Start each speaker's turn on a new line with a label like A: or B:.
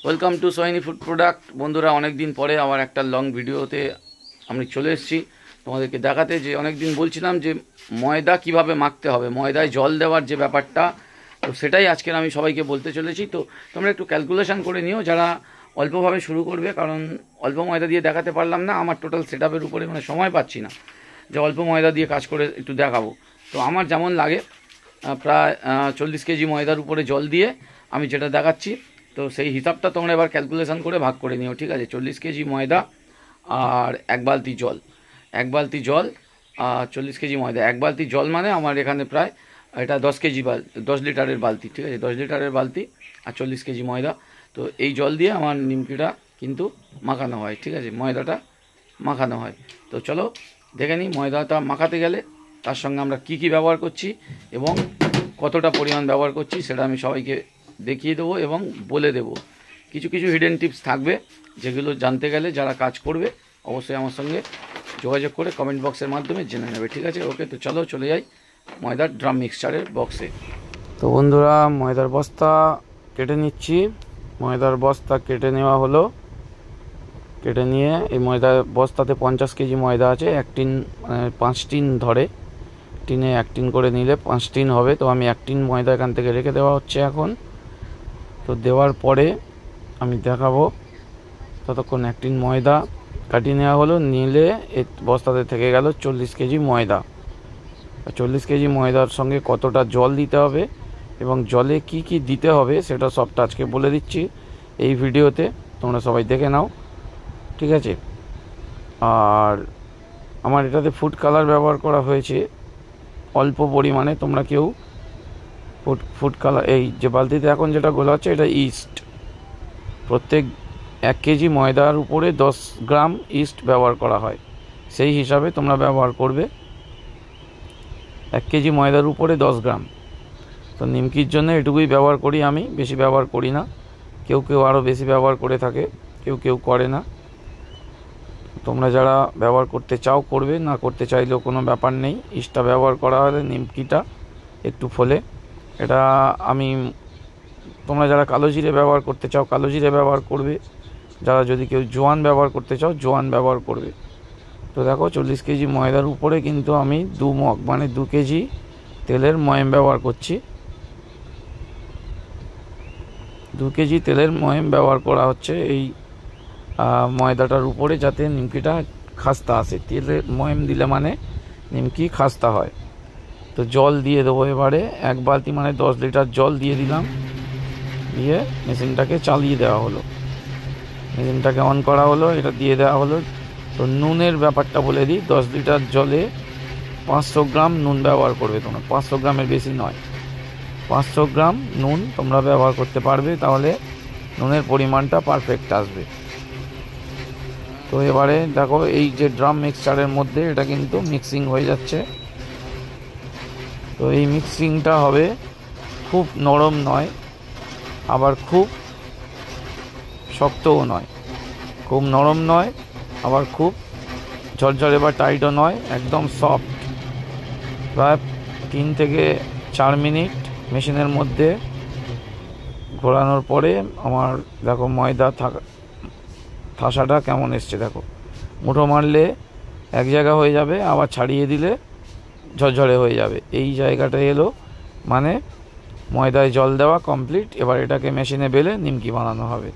A: Welcome to Sohini food product. বন্ধুরা, অনেক দিন পরে আবার একটা লং ভিডিওতে আমি চলে এসেছি তোমাদেরকে দেখাতে। যে অনেক দিন বলছিলাম যে ময়দা কিভাবে মাখতে হবে, ময়দায় জল দেওয়ার যে ব্যাপারটা, তো সেটাই আজকের আমি সবাইকে বলতে চলেছি। তো তোমরা একটু ক্যালকুলেশন করে নিও যারা অল্পভাবে শুরু করবে, কারণ অল্প ময়দা দিয়ে দেখাতে পারলাম না, আমার টোটাল সেটআপের উপরে সময় পাচ্ছি না যে অল্প ময়দা দিয়ে কাজ করে একটু দেখাবো। তো আমার যেমন লাগে প্রায় 40 কেজি ময়দার উপরে জল দিয়ে আমি যেটা দেখাচ্ছি, তো সেই হিসাবটা তোমরা এবার ক্যালকুলেশন করে ভাগ করে নিও, ঠিক আছে? 40 কেজি ময়দা আর 1 বালতি জল, 1 বালতি জল আর 40 কেজি ময়দা। 1 বালতি জল মানে আমার এখানে প্রায় এটা 10 কেজি 10 লিটারের বালতি, ঠিক আছে? 10 লিটারের বালতি আর 40 কেজি ময়দা। তো এই জল দিয়ে আমার নিমকিটা কিন্তু মাখানো হয়, ঠিক আছে? ময়দাটা মাখানো হয়। তো চলো দেখে নিই ময়দাটা মাখাতে গেলে তার সঙ্গে আমরা কি কি ব্যবহার করছি এবং কতটা পরিমাণ ব্যবহার করছি সেটা আমি সবাইকে দেখিয়ে দেবো এবং বলে দেবো। কিছু কিছু হিডেন টিপস থাকবে যেগুলো জানতে গেলে যারা কাজ করবে অবশ্যই আমার সঙ্গে যোগাযোগ করে কমেন্ট বক্সের মাধ্যমে জেনে নেবে, ঠিক আছে? ওকে, তো চলো চলে যাই ময়দার ড্রাম মিক্সচারের বক্সে। তো বন্ধুরা, ময়দার বস্তা কেটে নিচ্ছি। ময়দার বস্তা কেটে নেওয়া হলো। কেটে নিয়ে এই ময়দার বস্তাতে 50 কেজি ময়দা আছে। 1 টিন 5 টিন ধরে, টিনে 1 টিন করে নিলে 5 টিন হবে। তো আমি 1 টিন ময়দা এখান থেকে রেখে দেওয়া হচ্ছে এখন। তো দেওয়ার পরে আমি দেখাবো। ততক্ষণ 1 টিন ময়দা কাটিয়ে নেওয়া হলো, নিলে এই বস্তাতে থেকে গেল 40 কেজি ময়দা। 40 কেজি ময়দার সঙ্গে কতটা জল দিতে হবে এবং জলে কি কি দিতে হবে সেটা সবটা আজকে বলে দিচ্ছি এই ভিডিওতে, তোমরা সবাই দেখে নাও, ঠিক আছে? আর আমার এটাতে ফুড কালার ব্যবহার করা হয়েছে অল্প পরিমাণে। তোমরা কেউ ফুড কালার, এই যে বালতিতে এখন যেটা গোলা হচ্ছে এটা ইস্ট। প্রত্যেক 1 কেজি ময়দার উপরে 10 গ্রাম ইস্ট ব্যবহার করা হয়, সেই হিসাবে তোমরা ব্যবহার করবে। 1 কেজি ময়দার উপরে 10 গ্রাম। তো নিমকির জন্য এটুকুই ব্যবহার করি আমি, বেশি ব্যবহার করি না। কেউ কেউ আরও বেশি ব্যবহার করে থাকে, কেউ কেউ করে না। তোমরা যারা ব্যবহার করতে চাও করবে, না করতে চাইলেও কোনো ব্যাপার নেই। ইস্টটা ব্যবহার করা হলে নিমকিটা একটু ফোলে। এটা আমি, তোমরা যারা কালো জিরে ব্যবহার করতে চাও কালো জিরে ব্যবহার করবে, যারা যদি কেউ জোয়ান ব্যবহার করতে চাও জোয়ান ব্যবহার করবে। তো দেখো 40 কেজি ময়দার উপরে কিন্তু আমি 2 মগ মানে 2 কেজি তেলের ময়াম ব্যবহার করছি। 2 কেজি তেলের ময়াম ব্যবহার করা হচ্ছে এই ময়দাটার উপরে, যাতে নিমকিটা খাস্তা আসে। তেলের ময়াম দিলে মানে নিমকি খাস্তা হয়। তো জল দিয়ে দেবো এবারে। 1 বালতি মানে 10 লিটার জল দিয়ে দিলাম। দিয়ে মেশিনটাকে চালিয়ে দেওয়া হলো, মেশিনটাকে অন করা হলো, এটা দিয়ে দেওয়া হলো। তো নুনের ব্যাপারটা বলে দিই। 10 লিটার জলে 500 গ্রাম নুন ব্যবহার করবে তোমরা, 500 গ্রামের বেশি নয়। 500 গ্রাম নুন তোমরা ব্যবহার করতে পারবে, তাহলে নুনের পরিমাণটা পারফেক্ট আসবে। তো এবারে দেখো এই যে ড্রাম মিক্সচারের মধ্যে এটা কিন্তু মিক্সিং হয়ে যাচ্ছে। তো এই মিক্সিংটা হবে খুব নরম নয়, আবার খুব শক্তও নয়, খুব নরম নয়, আবার খুব ঝরঝরে বা টাইটও নয়, একদম সফট। প্রায় 3 থেকে 4 মিনিট মেশিনের মধ্যে ঘোরানোর পরে আমার দেখো ময়দা ঠাসাটা কেমন এসছে। দেখো মুঠো মারলে এক জায়গা হয়ে যাবে, আবার ছাড়িয়ে দিলে ঝরঝরে হয়ে যাবে। এই জায়গাটা এলো মানে ময়দায় জল দেওয়া কমপ্লিট। এবার এটাকে মেশিনে বেলে নিমকি বানানো হবে।